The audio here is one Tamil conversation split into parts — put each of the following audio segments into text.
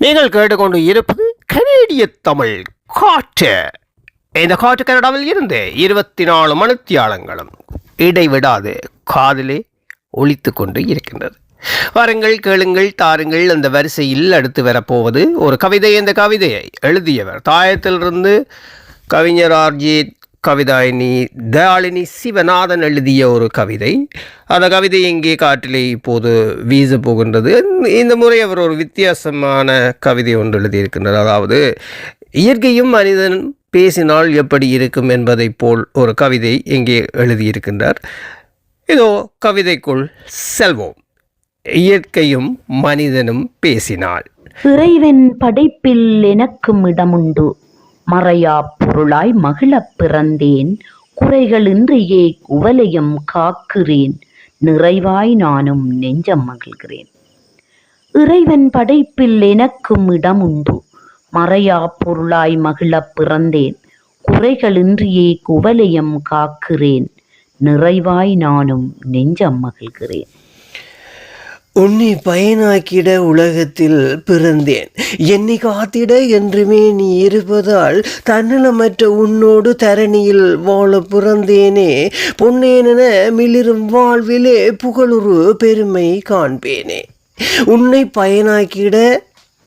நீங்கள் கேட்டுக்கொண்டு இருப்பது கனேடிய தமிழ் காற்று. இந்த காற்று கனடாவில் இருந்து 24 மணித்தியாலங்களும் இடைவிடாது காதிலே ஒலித்து கொண்டு இருக்கின்றது. வாருங்கள், கேளுங்கள், தாருங்கள். அந்த வரிசையில் அடுத்து வரப்போவது ஒரு கவிதை. இந்த கவிதையை எழுதியவர் தாயத்திலிருந்து கவிஞர் ஆர்ஜி கவிதாயினி தயாளினி சிவநாதன் எழுதிய ஒரு கவிதை. அந்த கவிதை இங்கே காற்றிலே இப்போது வீச போகின்றது. இந்த முறை அவர் ஒரு வித்தியாசமான கவிதை ஒன்று எழுதியிருக்கின்றார். அதாவது இயற்கையும் மனிதன் பேசினால் எப்படி இருக்கும் என்பதை போல் ஒரு கவிதை இங்கே எழுதியிருக்கின்றார். இதோ கவிதைக்குள் செல்வோம். இயற்கையும் மனிதனும் பேசினால். இறைவன் படைப்பில் எனக்கும் இடமுண்டு, மறையா பொருளாய் மகிழப் பிறந்தேன், குறைகளின்றியே குவலையும் காக்கிறேன், நிறைவாய் நானும் நெஞ்சம் மகிழ்கிறேன். இறைவன் படைப்பில் எனக்கும் இடமுண்டு, மறையா பொருளாய் மகிழப் பிறந்தேன், குறைகளின்றியே குவலையும் காக்கிறேன், நிறைவாய் நானும் நெஞ்சம் மகிழ்கிறேன். உன்னை பயனாக்கிட உலகத்தில் பிறந்தேன், என்னை காத்திட என்றுமே நீ இருப்பதால் தன்னலமற்ற உன்னோடு தரணியில் வாழ பிறந்தேனே, பொன்னேனென மிளிரும் வாழ்விலே புகழுறு பெருமை காண்பேனே. உன்னை பயனாக்கிட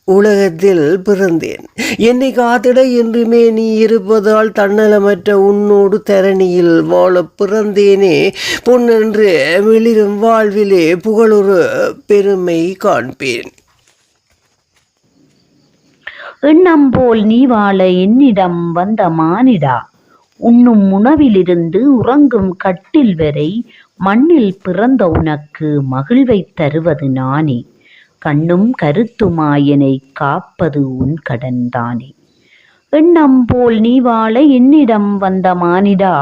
உலகத்தில் பிறந்தேன், என்னை காத்திட என்றுமே நீ இருப்பதால் தன்னலமற்ற உன்னோடு தரணியில் வாழ பிறந்தேனே, பொன்னென்று மிளிரும் வாழ்விலே புகழொரு பெருமை காண்பேன். எண்ணம் போல் நீ வாழ என்னிடம் வந்த மானிடா, உண்ணும் உணவிலிருந்து உறங்கும் கட்டில் வரை மண்ணில் பிறந்த உனக்கு மகிழ்வை தருவது நானே, கண்ணும் கருத்துமாயனை காப்பது உன் கடன்தானே. எண்ணம் போல் நீ வாழ என்னிடம் வந்த மானிடா,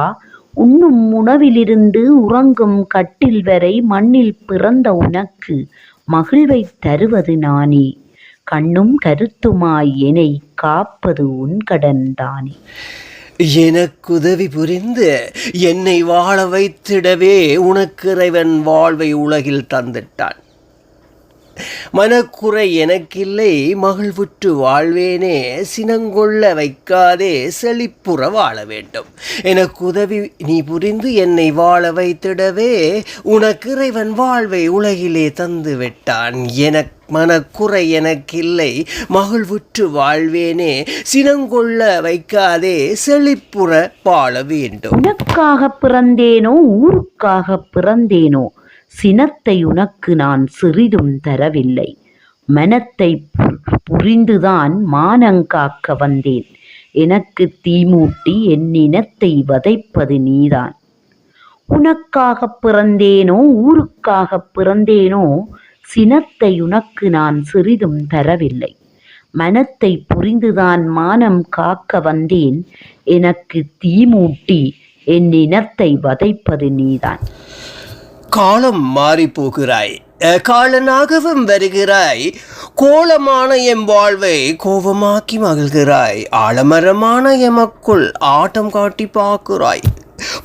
உண்ணும் உணவிலிருந்து உறங்கும் கட்டில் வரை மண்ணில் பிறந்த உனக்கு மகிழ்வை தருவது நானே, கண்ணும் கருத்துமாய் என்னை காப்பது உன் கடன்தானே. எனக்குதவி புரிந்து என்னை வாழ வைத்திடவே உனக்கு இறைவன் வாழ்வை உலகில் தந்திட்டான். மனக்குறை எனக்கில்லை, மகிழ்வுற்று வாழ்வேனே, சினங்கொள்ள வைக்காதே செழிப்புற வாழ வேண்டும். எனக்கு உதவி நீ புரிந்து என்னை வாழ வைத்திடவே உனக்கு இறைவன் வாழ்வை உலகிலே தந்து விட்டான். மனக்குறை எனக்கில்லை, மகிழ்வுற்று வாழ்வேனே, சினங்கொள்ள வைக்காதே செழிப்புற வாழ வேண்டும். உனக்காக பிறந்தேனோ ஊருக்காக பிறந்தேனோ, சினத்தை உனக்கு நான் சிறிதும் தரவில்லை, மனத்தை புரிந்துதான் மானங்காக்க வந்தேன், எனக்கு தீமூட்டி என் இனத்தை வதைப்பது நீதான். உனக்காக பிறந்தேனோ ஊருக்காக பிறந்தேனோ, சினத்தை உனக்கு நான் சிறிதும் தரவில்லை, மனத்தை புரிந்துதான் மானம் காக்க வந்தேன், எனக்கு தீமூட்டி என் இனத்தை வதைப்பது நீதான். காலம் மாறி போகிறாய், காலனாகவும் வருகிறாய், கோலமான எம் வாழ்வை கோபமாக்கி மகிழ்கிறாய், ஆலமரமான எமக்குள் ஆட்டம் காட்டி பார்க்கிறாய்,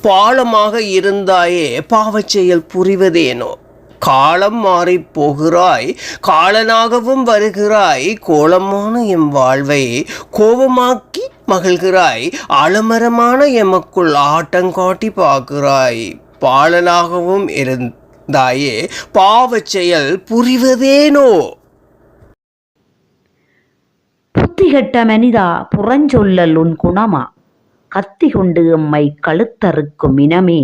பாலமாக இருந்தாயே பாவச் செயல் புரிவதேனோ. காலம் மாறி போகிறாய், காலனாகவும் வருகிறாய், கோலமான எம் வாழ்வை கோபமாக்கி மகிழ்கிறாய், ஆலமரமான எமக்குள் ஆட்டம் காட்டி பார்க்கிறாய், பாலனாகவும் இருந்தாயே பாவச் செயல் புரிவதேனோ. புத்திகட்ட மனிதா, புறஞ்சொல்லல் உன் குணமா, கத்தி கொண்டு எம்மை கழுத்தறுக்கும் இனமே,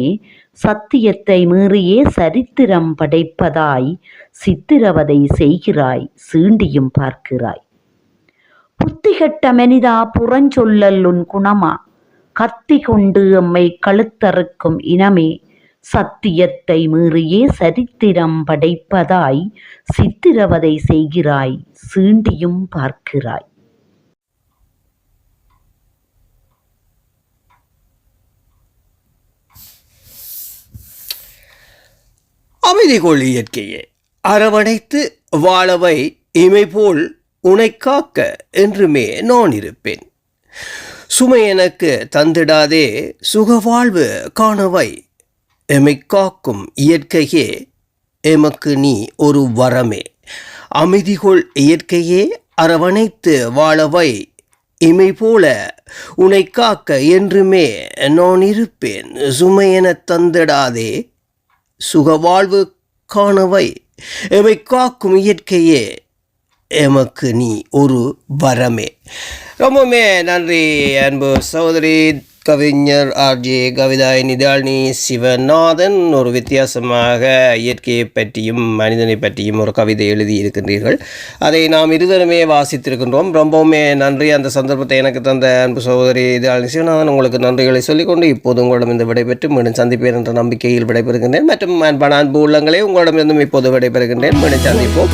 சத்தியத்தை மீறியே சரித்திரம் படைப்பதாய் சித்திரவதை செய்கிறாய், சீண்டியும் பார்க்கிறாய். புத்திகட்ட மனிதா, புறஞ்சொல்லல் உன் குணமா, கத்தி கொண்டு எம்மை கழுத்தறுக்கும் இனமே, சத்தியத்தை மீறியே சரித்திரம் படைப்பதாய் சித்திரவதை செய்கிறாய், சீண்டியும் பார்க்கிறாய். அமைதி கொள் இயற்கையே, அரவணைத்து வாழவை இமை போல் உனை காக்க என்றுமே நான் இருப்பேன். சுமை எனக்கு தந்திடாதே, சுகவாழ்வு காணவை, எமை காக்கும் இயற்கையே, எமக்கு நீ ஒரு வரமே. அமைதிகொள் இயற்கையே, அரவணைத்து வாழவை இமை போல உனை காக்க என்றுமே நான் இருப்பேன். சுமையென தந்திடாதே சுகவாழ்வு காணவை எவை காக்கும் இயற்கையே எமக்கு நீ ஒரு வரமே. ரொம்பவுமே நன்றி அன்பு சகோதரி கவிஞர் ஆர்ஜே கவிதாயினி தாளினி சிவநாதன். ஒரு வித்தியாசமாக இயற்கையை பற்றியும் மனிதனை பற்றியும் ஒரு கவிதை எழுதி இருக்கின்றீர்கள். அதை நாம் இருவருமே வாசித்திருக்கின்றோம். ரொம்பவுமே நன்றி. அந்த சந்தர்ப்பத்தை எனக்கு தந்த அன்பு சகோதரி தாளினி சிவநாதன் உங்களுக்கு நன்றிகளை சொல்லிக்கொண்டு இப்போது உங்களிடம் இந்த விடைபெற்று மீண்டும் சந்திப்பேன் என்ற நம்பிக்கையில் விடைபெறுகின்றேன். மற்றும் அன்பான அன்பு உள்ளங்களே உங்களிடமிருந்தும் இப்போது விடைபெறுகின்றேன். மீண்டும் சந்திப்போம்.